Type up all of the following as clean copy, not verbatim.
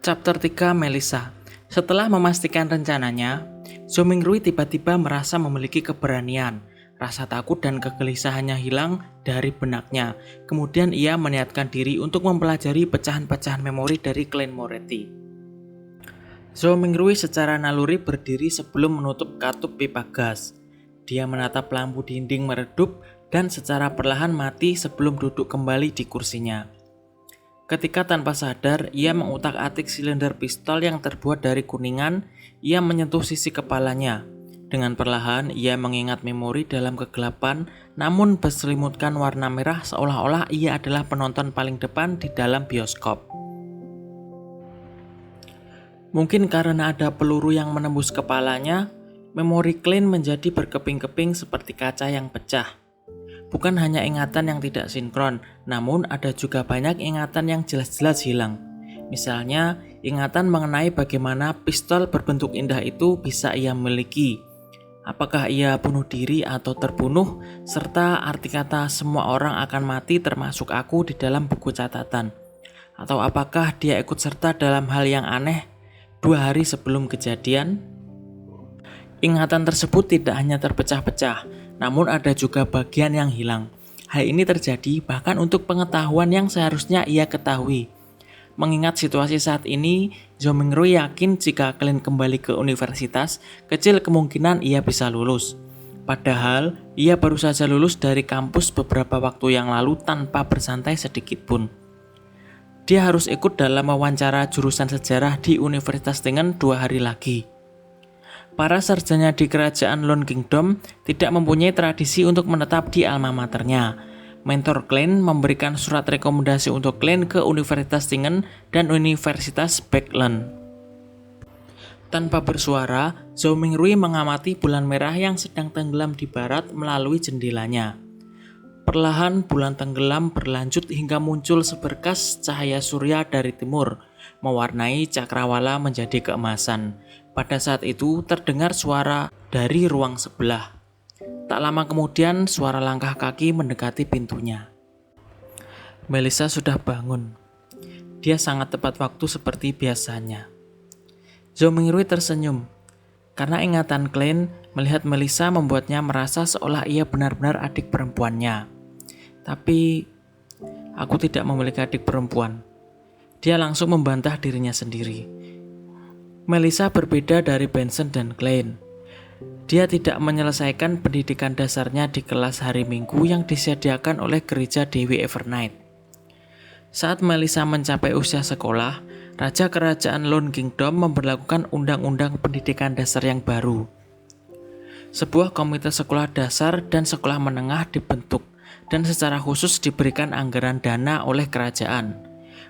Chapter 3 Melissa. Setelah memastikan rencananya, Zhou Mingrui tiba-tiba merasa memiliki keberanian. Rasa takut dan kegelisahannya hilang dari benaknya. Kemudian ia meniatkan diri untuk mempelajari pecahan-pecahan memori dari klan Moretti. Zhou Mingrui secara naluri berdiri sebelum menutup katup pipa gas. Dia menatap lampu dinding meredup dan secara perlahan mati sebelum duduk kembali di kursinya. Ketika tanpa sadar, ia mengutak-atik silinder pistol yang terbuat dari kuningan, ia menyentuh sisi kepalanya. Dengan perlahan, ia mengingat memori dalam kegelapan, namun berselimutkan warna merah seolah-olah ia adalah penonton paling depan di dalam bioskop. Mungkin karena ada peluru yang menembus kepalanya, memori Clint menjadi berkeping-keping seperti kaca yang pecah. Bukan hanya ingatan yang tidak sinkron, namun ada juga banyak ingatan yang jelas-jelas hilang. Misalnya, ingatan mengenai bagaimana pistol berbentuk indah itu bisa ia miliki. Apakah ia bunuh diri atau terbunuh, serta arti kata semua orang akan mati termasuk aku di dalam buku catatan. Atau apakah dia ikut serta dalam hal yang aneh 2 hari sebelum kejadian? Ingatan tersebut tidak hanya terpecah-pecah, namun ada juga bagian yang hilang. Hal ini terjadi bahkan untuk pengetahuan yang seharusnya ia ketahui. Mengingat situasi saat ini, Zhou Mingrui yakin jika Clint kembali ke universitas, kecil kemungkinan ia bisa lulus. Padahal, ia baru saja lulus dari kampus beberapa waktu yang lalu tanpa bersantai sedikit pun. Dia harus ikut dalam wawancara jurusan sejarah di Universitas Tingen 2 hari lagi. Para sarjana di kerajaan Lone Kingdom tidak mempunyai tradisi untuk menetap di alma maternya. Mentor Clint memberikan surat rekomendasi untuk Clint ke Universitas Tingen dan Universitas Baeklan. Tanpa bersuara, Zhou Mingrui mengamati bulan merah yang sedang tenggelam di barat melalui jendelanya. Perlahan bulan tenggelam berlanjut hingga muncul seberkas cahaya surya dari timur, mewarnai cakrawala menjadi keemasan. Pada saat itu terdengar suara dari ruang sebelah. Tak lama kemudian suara langkah kaki mendekati pintunya. Melissa sudah bangun. Dia sangat tepat waktu seperti biasanya. Zhou Mingrui tersenyum. Karena ingatan Clint melihat Melissa membuatnya merasa seolah ia benar-benar adik perempuannya. Tapi aku tidak memiliki adik perempuan. Dia langsung membantah dirinya sendiri. Melissa berbeda dari Benson dan Clint. Dia tidak menyelesaikan pendidikan dasarnya di kelas hari Minggu yang disediakan oleh gereja Dewi Evernight. Saat Melissa mencapai usia sekolah, Raja Kerajaan Lone Kingdom memberlakukan undang-undang pendidikan dasar yang baru. Sebuah komite sekolah dasar dan sekolah menengah dibentuk dan secara khusus diberikan anggaran dana oleh kerajaan,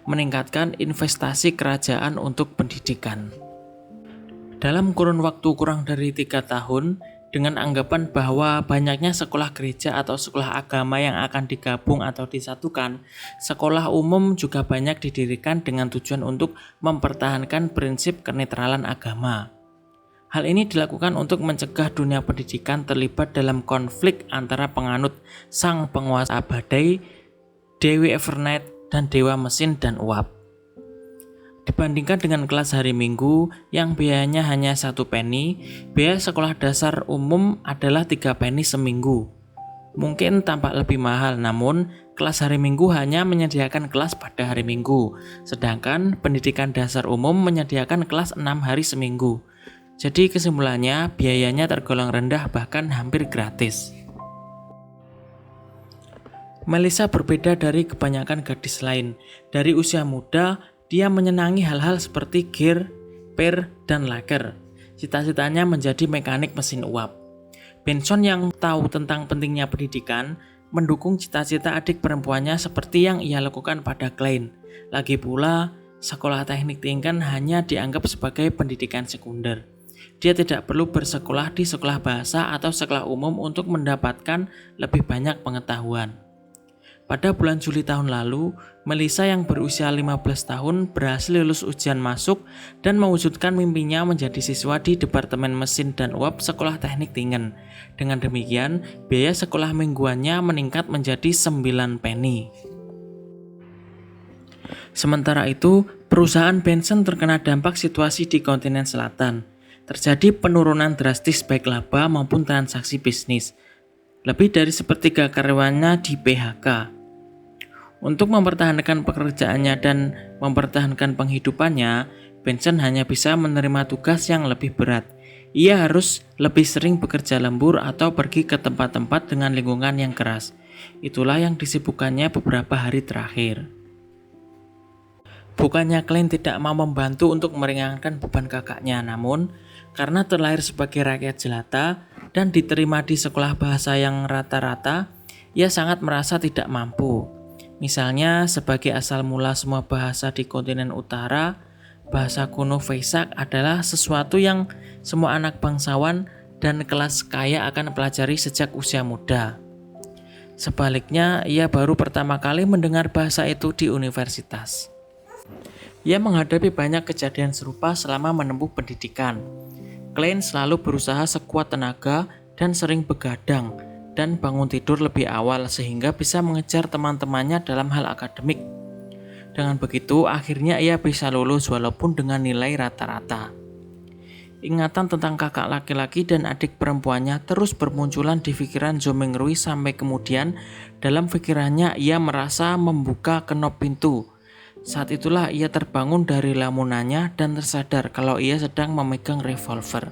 meningkatkan investasi kerajaan untuk pendidikan. Dalam kurun waktu kurang dari 3 tahun, dengan anggapan bahwa banyaknya sekolah gereja atau sekolah agama yang akan digabung atau disatukan, sekolah umum juga banyak didirikan dengan tujuan untuk mempertahankan prinsip kenetralan agama. Hal ini dilakukan untuk mencegah dunia pendidikan terlibat dalam konflik antara penganut sang penguasa badai, Dewi Evernight, dan Dewa Mesin dan Uap. Dibandingkan dengan kelas hari Minggu yang biayanya hanya 1 penny, biaya sekolah dasar umum adalah 3 penny seminggu. Mungkin tampak lebih mahal, namun kelas hari Minggu hanya menyediakan kelas pada hari Minggu, sedangkan pendidikan dasar umum menyediakan kelas 6 hari seminggu. Jadi kesimpulannya biayanya tergolong rendah bahkan hampir gratis. Melissa berbeda dari kebanyakan gadis lain. Dari usia muda, dia menyenangi hal-hal seperti gear, per, dan laker. Cita-citanya menjadi mekanik mesin uap. Benson yang tahu tentang pentingnya pendidikan, mendukung cita-cita adik perempuannya seperti yang ia lakukan pada Clint. Lagi pula, sekolah teknik Tingen hanya dianggap sebagai pendidikan sekunder. Dia tidak perlu bersekolah di sekolah bahasa atau sekolah umum untuk mendapatkan lebih banyak pengetahuan. Pada bulan Juli tahun lalu, Melissa yang berusia 15 tahun berhasil lulus ujian masuk dan mewujudkan mimpinya menjadi siswa di Departemen Mesin dan Uap Sekolah Teknik Tingen. Dengan demikian, biaya sekolah mingguannya meningkat menjadi 9 penny. Sementara itu, perusahaan Benson terkena dampak situasi di kontinen selatan. Terjadi penurunan drastis baik laba maupun transaksi bisnis. Lebih dari sepertiga karyawannya di PHK. Untuk mempertahankan pekerjaannya dan mempertahankan penghidupannya, Benson hanya bisa menerima tugas yang lebih berat. Ia harus lebih sering bekerja lembur atau pergi ke tempat-tempat dengan lingkungan yang keras. Itulah yang disibukkannya beberapa hari terakhir. Bukannya Klein tidak mau membantu untuk meringankan beban kakaknya, namun karena terlahir sebagai rakyat jelata dan diterima di sekolah bahasa yang rata-rata, ia sangat merasa tidak mampu. Misalnya, sebagai asal mula semua bahasa di kontinen utara, bahasa kuno Vesak adalah sesuatu yang semua anak bangsawan dan kelas kaya akan pelajari sejak usia muda. Sebaliknya, ia baru pertama kali mendengar bahasa itu di universitas. Ia menghadapi banyak kejadian serupa selama menempuh pendidikan. Klein selalu berusaha sekuat tenaga dan sering begadang dan bangun tidur lebih awal sehingga bisa mengejar teman-temannya dalam hal akademik. Dengan begitu, akhirnya ia bisa lulus walaupun dengan nilai rata-rata. Ingatan tentang kakak laki-laki dan adik perempuannya terus bermunculan di pikiran Zhou Mingrui sampai kemudian dalam pikirannya ia merasa membuka kenop pintu. Saat itulah ia terbangun dari lamunannya dan tersadar kalau ia sedang memegang revolver.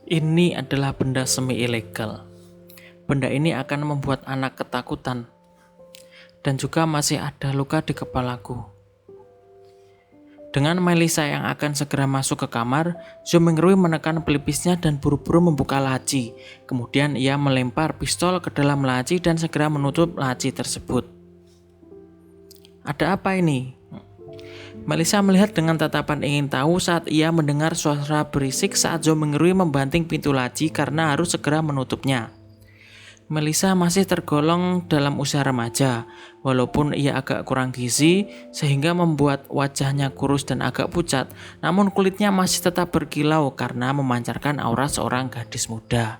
Ini adalah benda semi ilegal. Benda ini akan membuat anak ketakutan. Dan juga masih ada luka di kepalaku. Dengan Melissa yang akan segera masuk ke kamar, Zhou Mingrui menekan pelipisnya dan buru-buru membuka laci. Kemudian ia melempar pistol ke dalam laci dan segera menutup laci tersebut. Ada apa ini? Melissa melihat dengan tatapan ingin tahu saat ia mendengar suara berisik saat Zhou Mingrui membanting pintu laci karena harus segera menutupnya. Melissa masih tergolong dalam usia remaja, walaupun ia agak kurang gizi sehingga membuat wajahnya kurus dan agak pucat, namun kulitnya masih tetap berkilau karena memancarkan aura seorang gadis muda.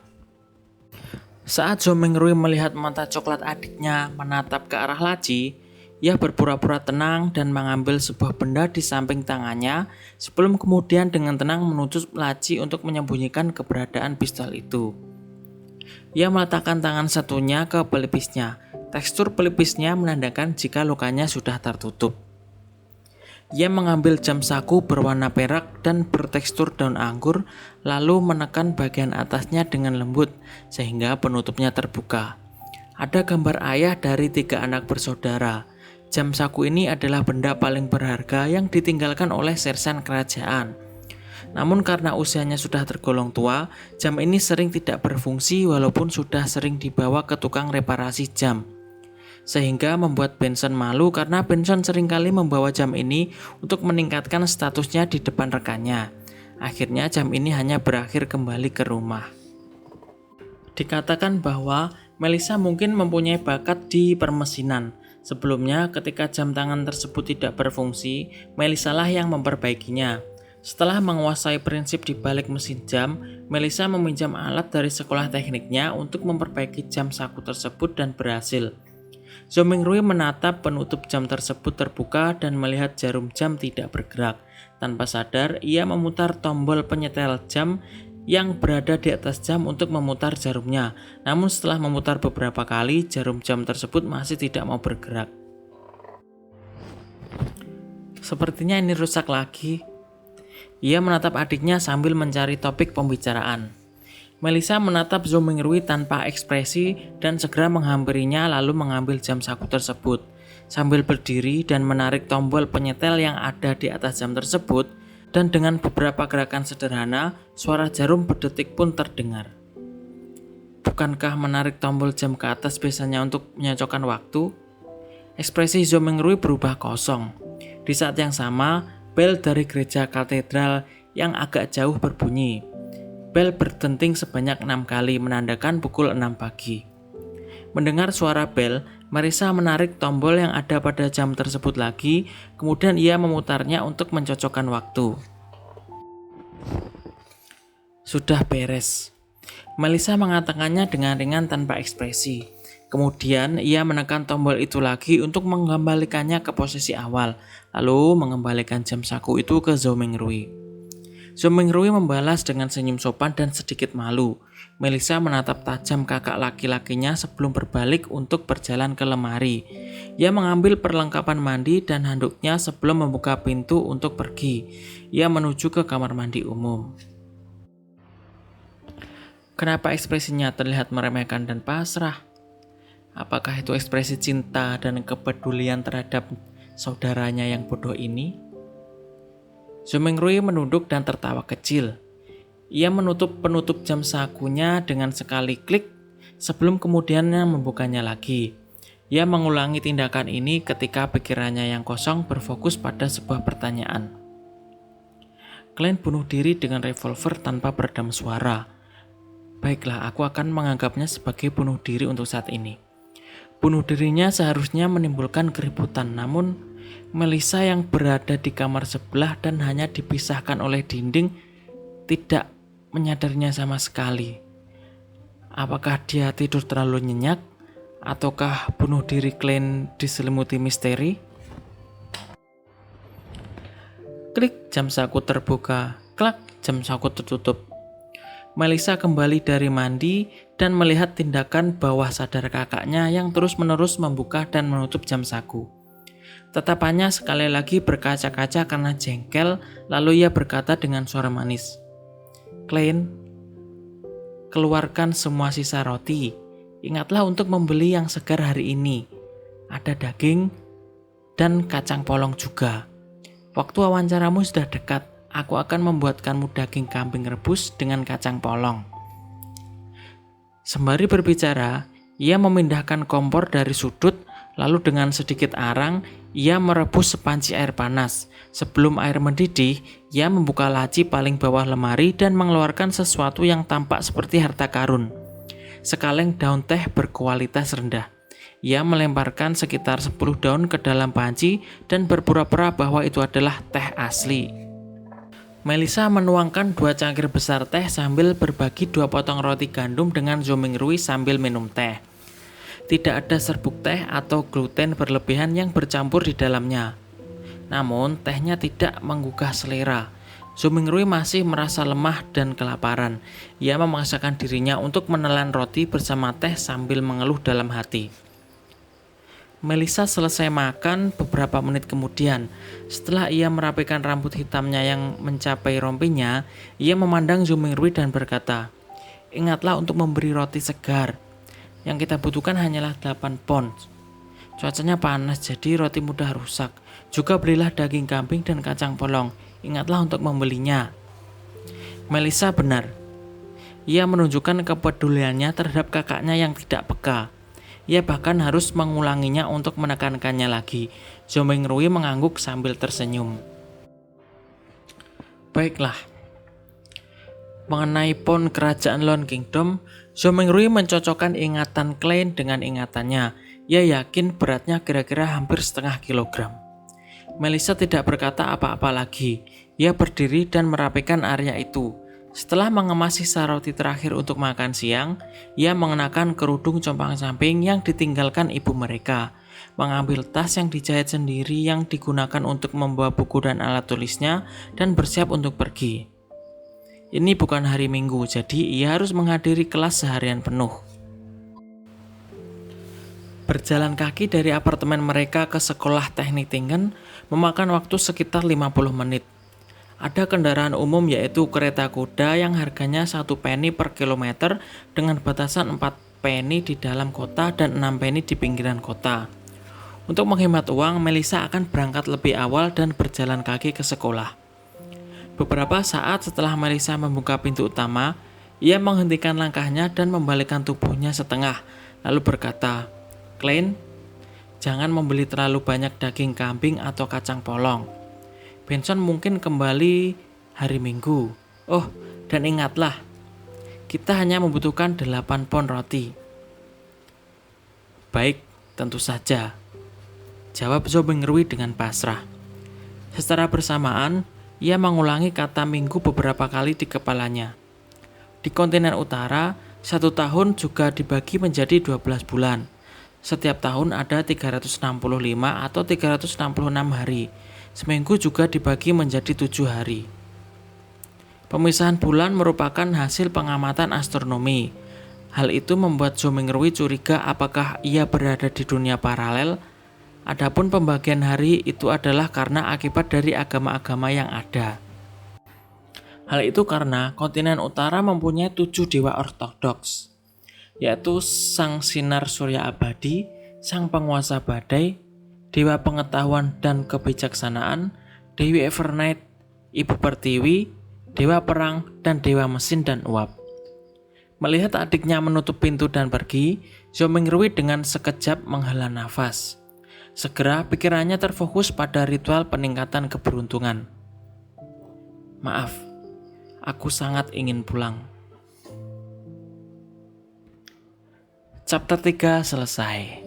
Saat Zhou Mingrui melihat mata coklat adiknya menatap ke arah laci, ia berpura-pura tenang dan mengambil sebuah benda di samping tangannya sebelum kemudian dengan tenang menutup laci untuk menyembunyikan keberadaan pistol itu. Ia meletakkan tangan satunya ke pelipisnya. Tekstur pelipisnya menandakan jika lukanya sudah tertutup. Ia mengambil jam saku berwarna perak dan bertekstur daun anggur, lalu menekan bagian atasnya dengan lembut sehingga penutupnya terbuka. Ada gambar ayah dari 3 anak bersaudara. Jam saku ini adalah benda paling berharga yang ditinggalkan oleh sersan kerajaan. Namun karena usianya sudah tergolong tua, jam ini sering tidak berfungsi walaupun sudah sering dibawa ke tukang reparasi jam. Sehingga membuat Benson malu karena Benson seringkali membawa jam ini untuk meningkatkan statusnya di depan rekannya. Akhirnya jam ini hanya berakhir kembali ke rumah. Dikatakan bahwa Melissa mungkin mempunyai bakat di permesinan. Sebelumnya, ketika jam tangan tersebut tidak berfungsi, Melissa lah yang memperbaikinya. Setelah menguasai prinsip di balik mesin jam, Melissa meminjam alat dari sekolah tekniknya untuk memperbaiki jam saku tersebut dan berhasil. Zhou Mingrui menatap penutup jam tersebut terbuka dan melihat jarum jam tidak bergerak. Tanpa sadar, ia memutar tombol penyetel jam yang berada di atas jam untuk memutar jarumnya. Namun setelah memutar beberapa kali, jarum jam tersebut masih tidak mau bergerak. Sepertinya ini rusak lagi. Ia menatap adiknya sambil mencari topik pembicaraan. Melissa menatap Zhou Mingrui tanpa ekspresi dan segera menghampirinya lalu mengambil jam saku tersebut. Sambil berdiri dan menarik tombol penyetel yang ada di atas jam tersebut, dan dengan beberapa gerakan sederhana, suara jarum berdetik pun terdengar. Bukankah menarik tombol jam ke atas biasanya untuk menyocokkan waktu? Ekspresi Zhou Mingrui berubah kosong. Di saat yang sama, bel dari gereja katedral yang agak jauh berbunyi. Bel berdenting sebanyak 6 kali menandakan pukul 6 pagi. Mendengar suara bel, Melissa menarik tombol yang ada pada jam tersebut lagi, kemudian ia memutarnya untuk mencocokkan waktu. Sudah beres. Melissa mengatakannya dengan ringan tanpa ekspresi. Kemudian ia menekan tombol itu lagi untuk mengembalikannya ke posisi awal, lalu mengembalikan jam saku itu ke Zhou Mingrui. Zhou Mingrui membalas dengan senyum sopan dan sedikit malu. Melissa menatap tajam kakak laki-lakinya sebelum berbalik untuk berjalan ke lemari. Ia mengambil perlengkapan mandi dan handuknya sebelum membuka pintu untuk pergi. Ia menuju ke kamar mandi umum. Kenapa ekspresinya terlihat meremehkan dan pasrah? Apakah itu ekspresi cinta dan kepedulian terhadap saudaranya yang bodoh ini? Zhou Mingrui menunduk dan tertawa kecil. Ia menutup penutup jam sakunya dengan sekali klik sebelum kemudiannya membukanya lagi. Ia mengulangi tindakan ini ketika pikirannya yang kosong berfokus pada sebuah pertanyaan. Klein bunuh diri dengan revolver tanpa peredam suara. Baiklah, aku akan menganggapnya sebagai bunuh diri untuk saat ini. Bunuh dirinya seharusnya menimbulkan keributan, namun Melissa yang berada di kamar sebelah dan hanya dipisahkan oleh dinding tidak menyadarinya sama sekali. Apakah dia tidur terlalu nyenyak? Ataukah bunuh diri Klein diselimuti misteri? Klik, jam saku terbuka. Klak, jam saku tertutup. Melissa kembali dari mandi dan melihat tindakan bawah sadar kakaknya yang terus-menerus membuka dan menutup jam saku. Tatapannya sekali lagi berkaca-kaca karena jengkel, lalu ia berkata dengan suara manis, "Klein, keluarkan semua sisa roti. Ingatlah untuk membeli yang segar hari ini. Ada daging dan kacang polong juga. Waktu wawancaramu sudah dekat. Aku akan membuatkanmu daging kambing rebus dengan kacang polong." Sembari berbicara, ia memindahkan kompor dari sudut, lalu dengan sedikit arang, ia merebus sepanci air panas. Sebelum air mendidih, ia membuka laci paling bawah lemari dan mengeluarkan sesuatu yang tampak seperti harta karun. Sekaleng daun teh berkualitas rendah. Ia melemparkan sekitar 10 daun ke dalam panci dan berpura-pura bahwa itu adalah teh asli. Melissa menuangkan 2 cangkir besar teh sambil berbagi 2 potong roti gandum dengan Zhou Mingrui sambil minum teh. Tidak ada serbuk teh atau gluten berlebihan yang bercampur di dalamnya. Namun, tehnya tidak menggugah selera. Zhou Mingrui masih merasa lemah dan kelaparan. Ia memaksakan dirinya untuk menelan roti bersama teh sambil mengeluh dalam hati. Melissa selesai makan beberapa menit kemudian. Setelah ia merapikan rambut hitamnya yang mencapai rompinya, ia memandang Zhou Mingrui dan berkata, "Ingatlah untuk memberi roti segar. Yang kita butuhkan hanyalah 8 pon. Cuacanya panas jadi roti mudah rusak. Juga belilah daging kambing dan kacang polong. Ingatlah untuk membelinya." Melissa benar. Ia menunjukkan kepeduliannya terhadap kakaknya yang tidak peka. Ia bahkan harus mengulanginya untuk menekankannya lagi. Zhou Mingrui mengangguk sambil tersenyum. Baiklah. Mengenai pon kerajaan Lone Kingdom, Zhou Mingrui mencocokkan ingatan Klein dengan ingatannya. Ia yakin beratnya kira-kira hampir setengah kilogram. Melissa tidak berkata apa-apa lagi. Ia berdiri dan merapikan area itu. Setelah mengemas sisa roti terakhir untuk makan siang, ia mengenakan kerudung compang-camping yang ditinggalkan ibu mereka, mengambil tas yang dijahit sendiri yang digunakan untuk membawa buku dan alat tulisnya, dan bersiap untuk pergi. Ini bukan hari Minggu, jadi ia harus menghadiri kelas seharian penuh. Berjalan kaki dari apartemen mereka ke sekolah teknik Tingen memakan waktu sekitar 50 menit. Ada kendaraan umum yaitu kereta kuda yang harganya 1 penny per kilometer dengan batasan 4 penny di dalam kota dan 6 penny di pinggiran kota. Untuk menghemat uang, Melissa akan berangkat lebih awal dan berjalan kaki ke sekolah. Beberapa saat setelah Melissa membuka pintu utama, ia menghentikan langkahnya dan membalikkan tubuhnya setengah, lalu berkata, "Klein, jangan membeli terlalu banyak daging kambing atau kacang polong. Benson mungkin kembali hari Minggu. Oh, dan ingatlah, kita hanya membutuhkan 8 pon roti." "Baik, tentu saja," jawab Zhou Mingrui dengan pasrah. Secara bersamaan, ia mengulangi kata minggu beberapa kali di kepalanya. Di kontinen utara, 1 tahun juga dibagi menjadi 12 bulan. Setiap tahun ada 365 atau 366 hari. Seminggu juga dibagi menjadi 7 hari. Pemisahan bulan merupakan hasil pengamatan astronomi. Hal itu membuat Zhou Mingrui curiga apakah ia berada di dunia paralel. Adapun pembagian hari itu adalah karena akibat dari agama-agama yang ada. Hal itu karena kontinen utara mempunyai 7 dewa ortodoks, yaitu Sang Sinar Surya Abadi, Sang Penguasa Badai, Dewa Pengetahuan dan Kebijaksanaan, Dewi Evernight, Ibu Pertiwi, Dewa Perang, dan Dewa Mesin dan Uap. Melihat adiknya menutup pintu dan pergi, Zhou Mingrui dengan sekejap menghela nafas. Segera pikirannya terfokus pada ritual peningkatan keberuntungan. Maaf, aku sangat ingin pulang. Chapter 3 selesai.